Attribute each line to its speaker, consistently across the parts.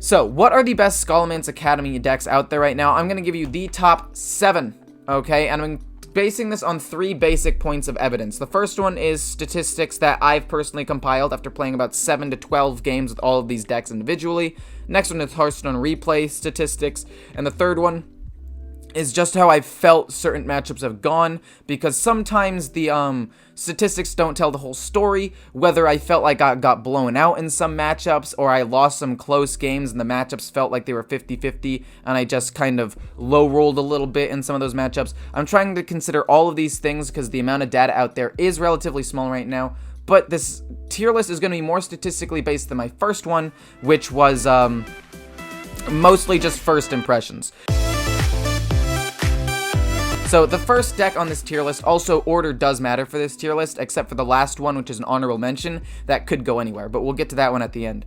Speaker 1: So, what are the best Scholomance Academy decks out there right now? I'm going to give you the top 7, okay? And I'm basing this on 3 basic points of evidence. The first one is statistics that I've personally compiled after playing about 7 to 12 games with all of these decks individually. Next one is Hearthstone replay statistics. And the third one is just how I felt certain matchups have gone, because sometimes the statistics don't tell the whole story, whether I felt like I got blown out in some matchups, or I lost some close games and the matchups felt like they were 50-50, and I just kind of low-rolled a little bit in some of those matchups. I'm trying to consider all of these things because the amount of data out there is relatively small right now, but this tier list is going to be more statistically based than my first one, which was mostly just first impressions. So the first deck on this tier list, also order does matter for this tier list, except for the last one, which is an honorable mention, that could go anywhere, but we'll get to that one at the end.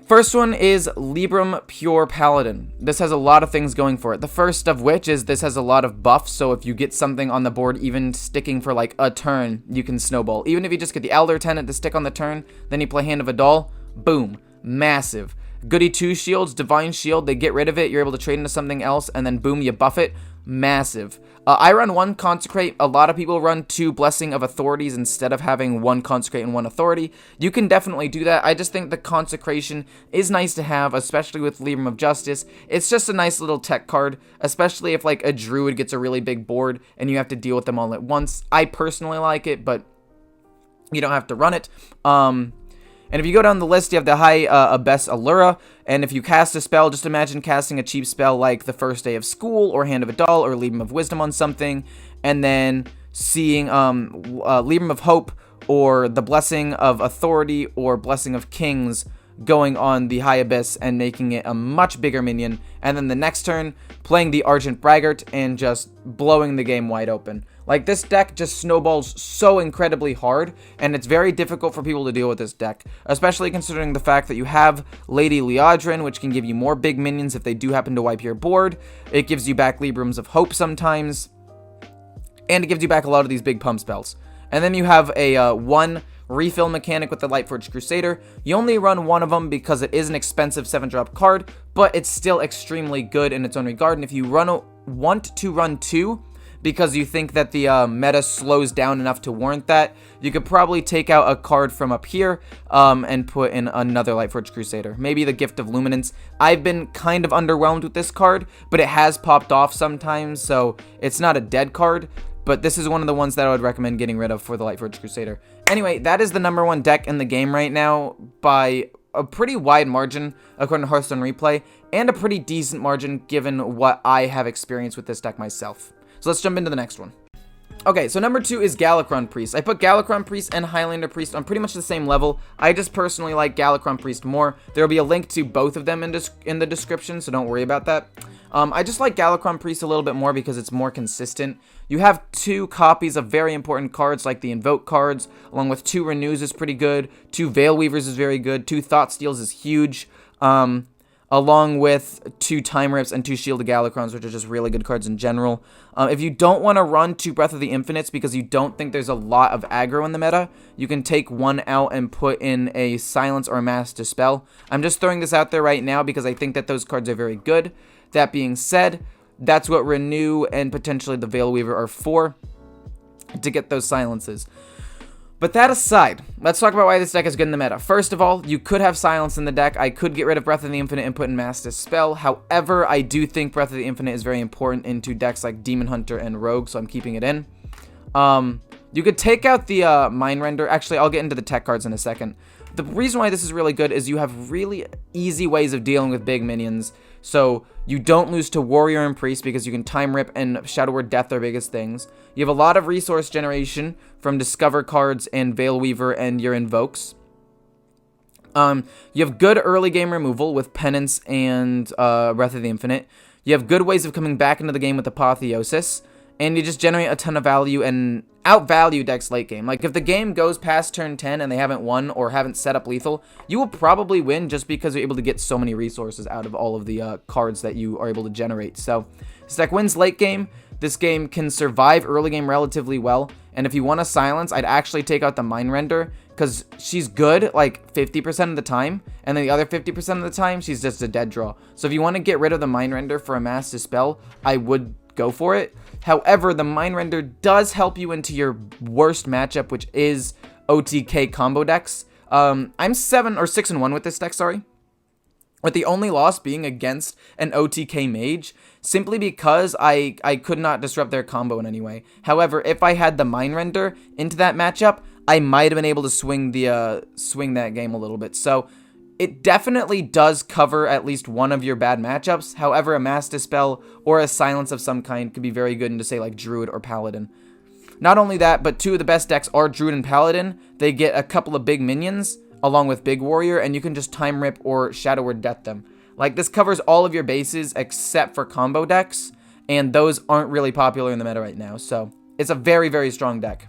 Speaker 1: First one is Libram Pure Paladin. This has a lot of things going for it. The first of which is this has a lot of buffs, so if you get something on the board even sticking for like a turn, you can snowball. Even if you just get the Elder Tenant to stick on the turn, then you play Hand of Adal, boom, massive. Goody 2 shields, Divine Shield, they get rid of it, you're able to trade into something else, and then boom, you buff it. Massive. I run 1 Consecrate. A lot of people run 2 Blessing of Authorities instead of having 1 Consecrate and 1 Authority. You can definitely do that. I just think the Consecration is nice to have, especially with Libram of Justice. It's just a nice little tech card, especially if like a Druid gets a really big board and you have to deal with them all at once. I personally like it, but you don't have to run it. And if you go down the list, you have the High Abyss Allura, and if you cast a spell, just imagine casting a cheap spell like the First Day of School, or Hand of Adal, or Libram of Wisdom on something, and then seeing Libram of Hope, or the Blessing of Authority, or Blessing of Kings going on the High Abyss and making it a much bigger minion, and then the next turn, playing the Argent Braggart and just blowing the game wide open. Like, this deck just snowballs so incredibly hard, and it's very difficult for people to deal with this deck, especially considering the fact that you have Lady Liadrin, which can give you more big minions if they do happen to wipe your board. It gives you back Librams of Hope sometimes, and it gives you back a lot of these big pump spells. And then you have a 1 refill mechanic with the Lightforged Crusader. You only run 1 of them because it is an expensive 7-drop card, but it's still extremely good in its own regard, and if you want to run 2, because you think that the meta slows down enough to warrant that, you could probably take out a card from up here and put in another Lightforged Crusader. Maybe the Gift of Luminance. I've been kind of underwhelmed with this card, but it has popped off sometimes, so it's not a dead card, but this is one of the ones that I would recommend getting rid of for the Lightforged Crusader. Anyway, that is the number 1 deck in the game right now by a pretty wide margin according to Hearthstone Replay, and a pretty decent margin given what I have experienced with this deck myself. So let's jump into the next one. Okay, so number 2 is Galakrond Priest. I put Galakrond Priest and Highlander Priest on pretty much the same level. I just personally like Galakrond Priest more. There will be a link to both of them in the description, so don't worry about that. I just like Galakrond Priest a little bit more because it's more consistent. You have 2 copies of very important cards like the Invoke cards, along with 2 Renews is pretty good, 2 Veil Weavers is very good, 2 Thought Steals is huge, along with 2 Time Rips and 2 Shield of Galakronds, which are just really good cards in general. If you don't want to run 2 Breath of the Infinites because you don't think there's a lot of aggro in the meta, you can take 1 out and put in a Silence or a Mass Dispel. I'm just throwing this out there right now because I think that those cards are very good. That being said, that's what Renew and potentially the Veil Weaver are for, to get those silences. But that aside, let's talk about why this deck is good in the meta. First of all, you could have Silence in the deck. I could get rid of Breath of the Infinite and put in Mass Dispel. However, I do think Breath of the Infinite is very important into decks like Demon Hunter and Rogue, so I'm keeping it in. You could take out the Mind Render. Actually, I'll get into the tech cards in a second. The reason why this is really good is you have really easy ways of dealing with big minions. So you don't lose to Warrior and Priest because you can Time Rip and Shadow Word Death, their biggest things. You have a lot of resource generation from Discover cards and Veil Weaver and your Invokes. You have good early game removal with Penance and Breath of the Infinite. You have good ways of coming back into the game with Apotheosis. And you just generate a ton of value and outvalue decks late game. Like, if the game goes past turn 10 and they haven't won or haven't set up lethal, you will probably win just because you're able to get so many resources out of all of the cards that you are able to generate. So, this deck wins late game this game can survive early game relatively well. And if you want to silence, I'd actually take out the Mind Render, because she's good like 50% of the time, and then the other 50% of the time, she's just a dead draw. So if you want to get rid of the Mind Render for a Mass Dispel, I would go for it. However, the Mind Render does help you into your worst matchup, which is OTK combo decks. I'm 7 or 6-1 with this deck, sorry. With the only loss being against an OTK mage, simply because I could not disrupt their combo in any way. However, if I had the Mind Render into that matchup, I might have been able to swing that game a little bit. So it definitely does cover at least one of your bad matchups. However, a Mass Dispel or a Silence of some kind could be very good into, say, like Druid or Paladin. Not only that, but two of the best decks are Druid and Paladin. They get a couple of big minions along with Big Warrior, and you can just Time Rip or Shadow Word Death them. Like, this covers all of your bases except for combo decks, and those aren't really popular in the meta right now, so it's a very, very strong deck.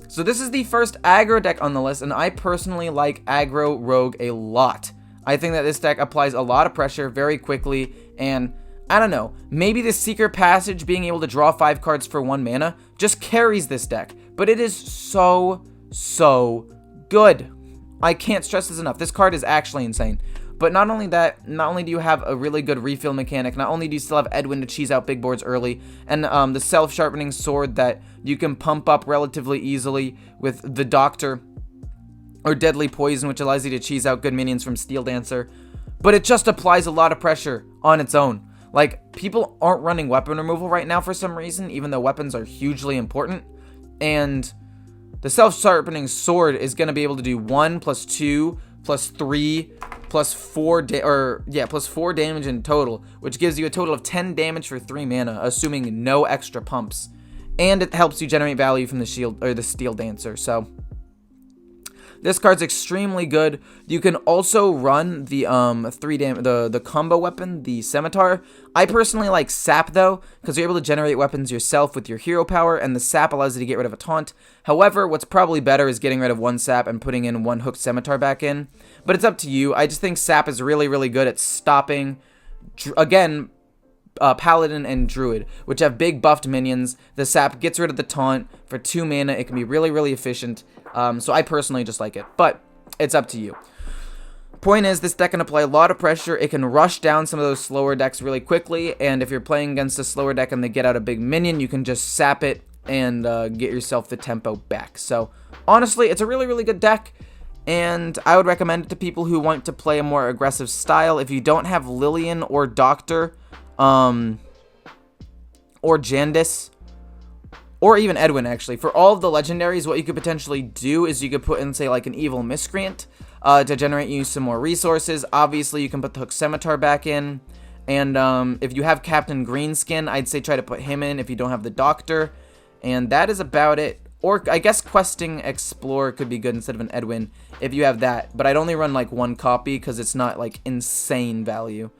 Speaker 1: So this is the first aggro deck on the list, and I personally like aggro rogue a lot. I think that this deck applies a lot of pressure very quickly, and I don't know, maybe the Secret Passage being able to draw 5 cards for 1 mana just carries this deck, but it is so good. I can't stress this enough. This card is actually insane. But not only that, not only do you have a really good refill mechanic, not only do you still have Edwin to cheese out big boards early, and the self-sharpening sword that you can pump up relatively easily with the Doctor, or Deadly Poison, which allows you to cheese out good minions from Steel Dancer, but it just applies a lot of pressure on its own. Like, people aren't running weapon removal right now for some reason, even though weapons are hugely important, and the self-sharpening sword is going to be able to do 1 plus 2 plus 3 plus 4 plus 4 damage in total, which gives you a total of 10 damage for 3 mana, assuming no extra pumps. And it helps you generate value from the shield or the Steel Dancer. So this card's extremely good. You can also run the the combo weapon, the Scimitar. I personally like Sap though, because you're able to generate weapons yourself with your hero power, and the Sap allows you to get rid of a taunt. However, what's probably better is getting rid of 1 Sap and putting in 1 hooked Scimitar back in. But it's up to you. I just think Sap is really, really good at stopping, again, Paladin and Druid, which have big buffed minions. The Sap gets rid of the taunt for 2 mana. It can be really, really efficient. So I personally just like it, but it's up to you. Point is, this deck can apply a lot of pressure. It can rush down some of those slower decks really quickly, and if you're playing against a slower deck and they get out a big minion, you can just sap it and get yourself the tempo back. So honestly, it's a really, really good deck, and I would recommend it to people who want to play a more aggressive style. If you don't have Lillian or Doctor, or Jandis, or even Edwin, actually. For all of the legendaries, what you could potentially do is you could put in, say, like an Evil Miscreant to generate you some more resources. Obviously, you can put the Hook Scimitar back in. And if you have Captain Greenskin, I'd say try to put him in if you don't have the Doctor. And that is about it. Or I guess Questing Explorer could be good instead of an Edwin if you have that. But I'd only run like 1 copy because it's not like insane value.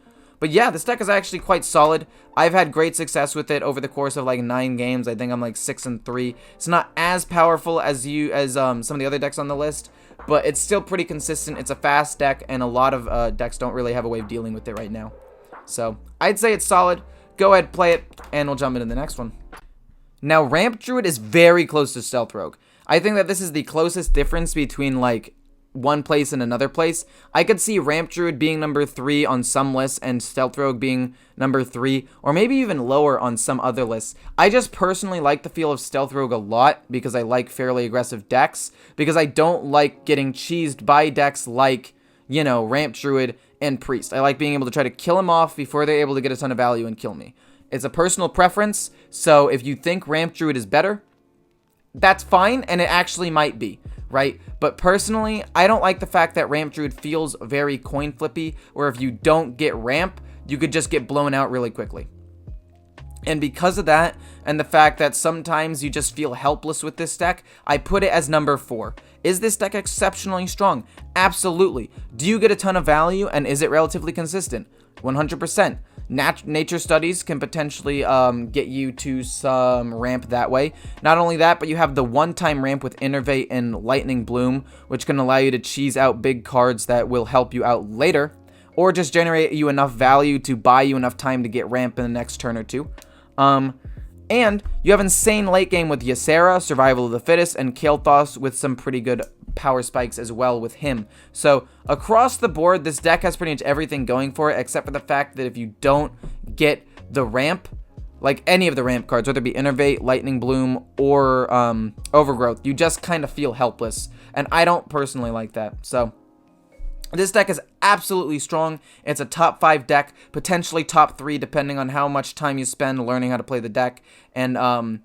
Speaker 1: But yeah, this deck is actually quite solid. I've had great success with it over the course of like 9 games. I think I'm like 6-3. It's not as powerful as some of the other decks on the list, but it's still pretty consistent. It's a fast deck, and a lot of decks don't really have a way of dealing with it right now. So I'd say it's solid. Go ahead, play it, and we'll jump into the next one. Now, Ramp Druid is very close to Stealth Rogue. I think that this is the closest difference between like one place and another place. I could see Ramp Druid being number 3 on some lists and Stealth Rogue being number 3, or maybe even lower on some other lists. I just personally like the feel of Stealth Rogue a lot because I like fairly aggressive decks, because I don't like getting cheesed by decks like, you know, Ramp Druid and Priest. I like being able to try to kill them off before they're able to get a ton of value and kill me. It's a personal preference, so if you think Ramp Druid is better, that's fine, and it actually might be, right? But personally, I don't like the fact that Ramp Druid feels very coin flippy, where if you don't get Ramp, you could just get blown out really quickly. And because of that, and the fact that sometimes you just feel helpless with this deck, I put it as number 4. Is this deck exceptionally strong? Absolutely. Do you get a ton of value, and is it relatively consistent? 100%. Nature studies can potentially get you to some ramp that way. Not only that, but you have the one-time ramp with Innervate and Lightning Bloom, which can allow you to cheese out big cards that will help you out later, or just generate you enough value to buy you enough time to get ramp in the next turn or two. And you have insane late game with Ysera, Survival of the Fittest, and Kael'thas with some pretty good power spikes as well with him. So across the board, this deck has pretty much everything going for it, except for the fact that if you don't get the ramp, like any of the ramp cards, whether it be Innervate, Lightning Bloom, or Overgrowth, you just kind of feel helpless. And I don't personally like that. So this deck is absolutely strong. It's a top 5 deck, potentially top 3, depending on how much time you spend learning how to play the deck, and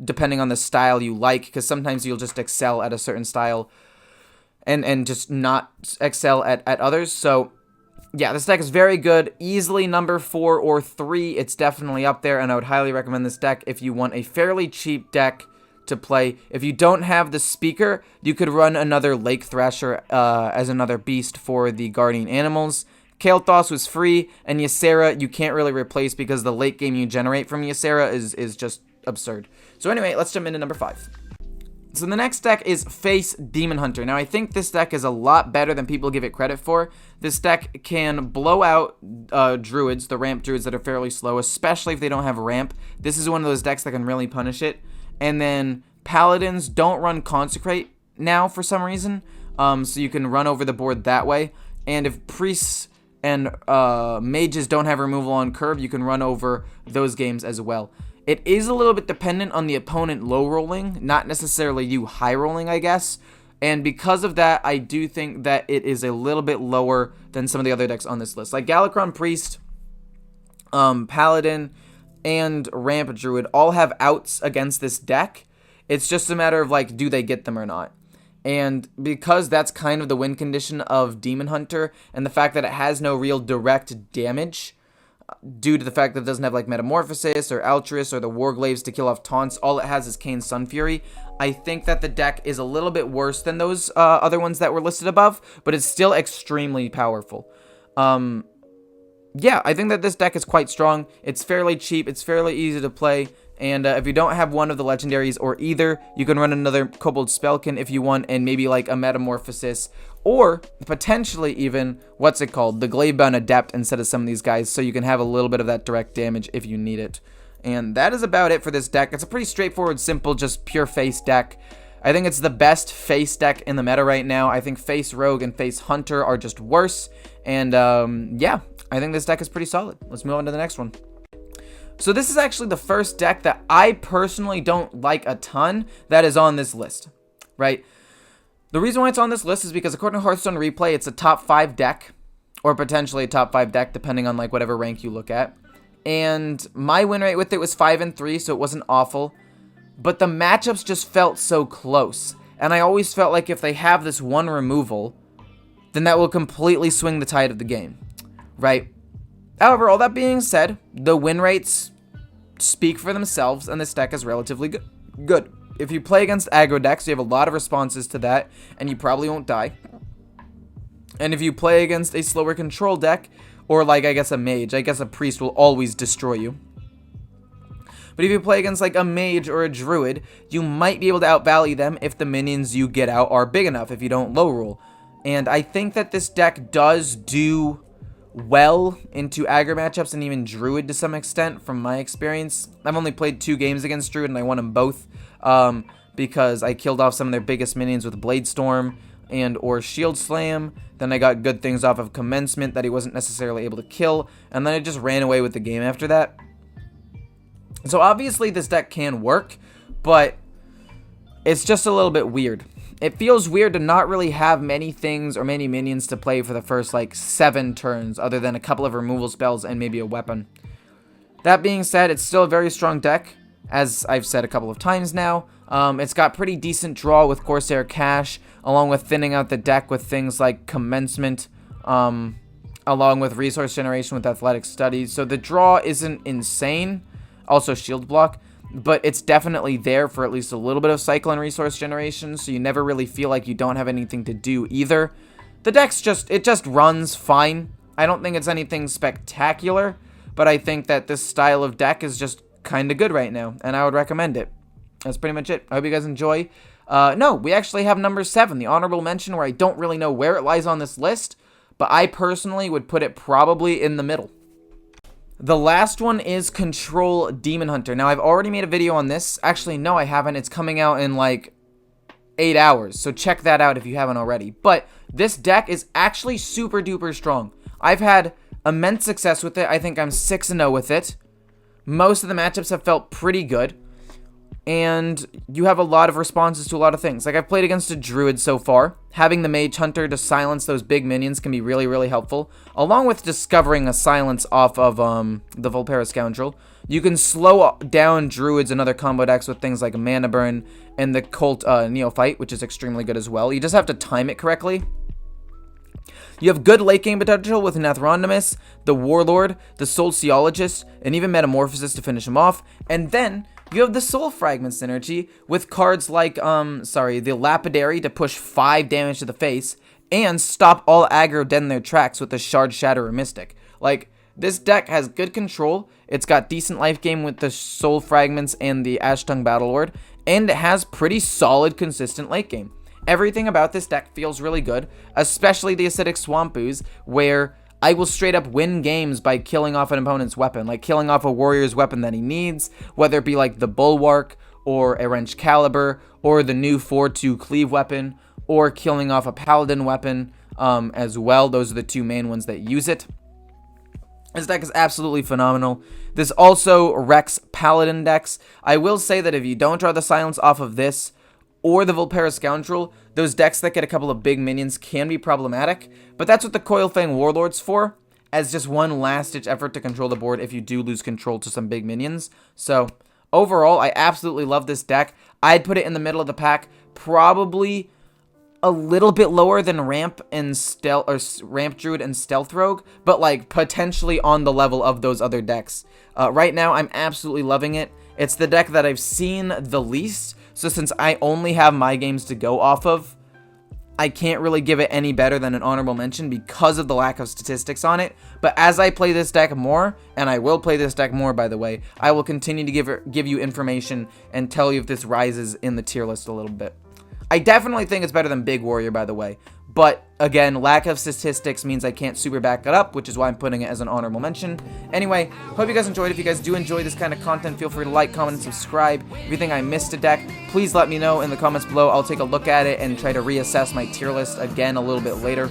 Speaker 1: depending on the style you like, because sometimes you'll just excel at a certain style and just not excel at others. So yeah, this deck is very good. Easily number 4 or 3. It's definitely up there, and I would highly recommend this deck if you want a fairly cheap deck to play. If you don't have the speaker, you could run another Lake Thrasher as another beast for the guardian animals. Kael'thas was free, and Ysera you can't really replace because the late game you generate from Ysera is just absurd. So anyway, let's jump into number 5. So the next deck is Face Demon Hunter. Now I think this deck is a lot better than people give it credit for. This deck can blow out druids, the ramp druids that are fairly slow, especially if they don't have ramp. This is one of those decks that can really punish it. And then Paladins don't run Consecrate now for some reason, so you can run over the board that way. And if Priests and Mages don't have removal on curve, you can run over those games as well. It is a little bit dependent on the opponent low rolling, not necessarily you high rolling, I guess. And because of that, I do think that it is a little bit lower than some of the other decks on this list. Like Galakrond Priest, Paladin, and Ramp Druid all have outs against this deck. It's just a matter of, like, do they get them or not? And because that's kind of the win condition of Demon Hunter, and the fact that it has no real direct damage, due to the fact that it doesn't have, like, Metamorphosis or Altruist or the Warglaives to kill off taunts, all it has is Kane's Sunfury. I think that the deck is a little bit worse than those other ones that were listed above, but it's still extremely powerful. Yeah, I think that this deck is quite strong. It's fairly cheap, it's fairly easy to play, and if you don't have one of the legendaries or either, you can run another Kobold Spellkin if you want, and maybe like a Metamorphosis, or potentially even, what's it called, the Gladebound Adept instead of some of these guys, so you can have a little bit of that direct damage if you need it. And that is about it for this deck. It's a pretty straightforward, simple, just pure face deck. I think it's the best face deck in the meta right now. I think Face Rogue and Face Hunter are just worse, and yeah, I think this deck is pretty solid. Let's move on to the next one. So this is actually the first deck that I personally don't like a ton that is on this list, right? The reason why it's on this list is because according to Hearthstone Replay, it's a top 5 deck, or potentially a top 5 deck, depending on like whatever rank you look at. And my win rate with it was 5-3, so it wasn't awful. But the matchups just felt so close. And I always felt like if they have this one removal, then that will completely swing the tide of the game, right? However, all that being said, the win rates speak for themselves, and this deck is relatively good. If you play against aggro decks, you have a lot of responses to that, and you probably won't die. And if you play against a slower control deck, or like, I guess, a mage, I guess a priest will always destroy you. But if you play against like a mage or a druid, you might be able to outvalue them if the minions you get out are big enough, if you don't low roll. And I think that this deck does do well into aggro matchups and even druid to some extent from my experience. I've only played 2 games against druid and I won them both because I killed off some of their biggest minions with Blade Storm and or Shield Slam. Then I got good things off of Commencement that he wasn't necessarily able to kill, and then I just ran away with the game after that. So obviously this deck can work, but it's just a little bit weird. It feels weird to not really have many things or many minions to play for the first like 7 turns, other than a couple of removal spells and maybe a weapon. That being said, it's still a very strong deck, as I've said a couple of times now. It's got pretty decent draw with Corsair Cache, along with thinning out the deck with things like Commencement, along with Resource Generation with Athletic Studies. So the draw isn't insane. Also Shield Block, but it's definitely there for at least a little bit of cycle and Resource Generation, so you never really feel like you don't have anything to do either. The deck's it just runs fine. I don't think it's anything spectacular, but I think that this style of deck is just kind of good right now, and I would recommend it. That's pretty much it. I hope you guys enjoy. No, we actually have number 7, the honorable mention, where I don't really know where it lies on this list, but I personally would put it probably in the middle. The last one is Control Demon Hunter. Now, I've already made a video on this. Actually, no, I haven't. It's coming out in like 8 hours, so check that out if you haven't already. But this deck is actually super duper strong. I've had immense success with it. I think I'm 6-0 with it. Most of the matchups have felt pretty good, and you have a lot of responses to a lot of things. Like, I've played against a Druid so far. Having the Mage Hunter to silence those big minions can be really, really helpful, along with discovering a silence off of the Vulpera Scoundrel. You can slow down Druids and other combo decks with things like Mana Burn and the Cult Neophyte, which is extremely good as well. You just have to time it correctly. You have good late game potential with Nathronimus, the Warlord, the Sociologist, and even Metamorphosis to finish him off. And then you have the Soul Fragment synergy with cards like, the Lapidary to push 5 damage to the face, and stop all aggro dead in their tracks with the Shard Shatterer Mystic. Like, this deck has good control, it's got decent life gain with the Soul Fragments and the Ashtung Battlelord, and it has pretty solid, consistent late game. Everything about this deck feels really good, especially the Acidic Swamp Ooze, where I will straight up win games by killing off an opponent's weapon, like killing off a warrior's weapon that he needs, whether it be like the Bulwark, or a Wrench Caliber, or the new 4/2 Cleave weapon, or killing off a Paladin weapon as well. Those are the 2 main ones that use it. This deck is absolutely phenomenal. This also wrecks Paladin decks. I will say that if you don't draw the silence off of this, or the Vulpera Scoundrel, those decks that get a couple of big minions can be problematic, but that's what the Coilfang Warlord's for, as just one last-ditch effort to control the board if you do lose control to some big minions. So, overall, I absolutely love this deck. I'd put it in the middle of the pack, probably a little bit lower than Ramp and Ramp Druid and Stealth Rogue, but like potentially on the level of those other decks. Right now, I'm absolutely loving it. It's the deck that I've seen the least, so since I only have my games to go off of, I can't really give it any better than an honorable mention because of the lack of statistics on it. But as I play this deck more, and I will play this deck more, by the way, I will continue to give you information and tell you if this rises in the tier list a little bit. I definitely think it's better than Big Warrior, by the way. But, again, lack of statistics means I can't super back it up, which is why I'm putting it as an honorable mention. Anyway, hope you guys enjoyed. If you guys do enjoy this kind of content, feel free to like, comment, and subscribe. If you think I missed a deck, please let me know in the comments below. I'll take a look at it and try to reassess my tier list again a little bit later.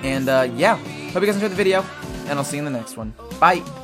Speaker 1: And, yeah, hope you guys enjoyed the video, and I'll see you in the next one. Bye!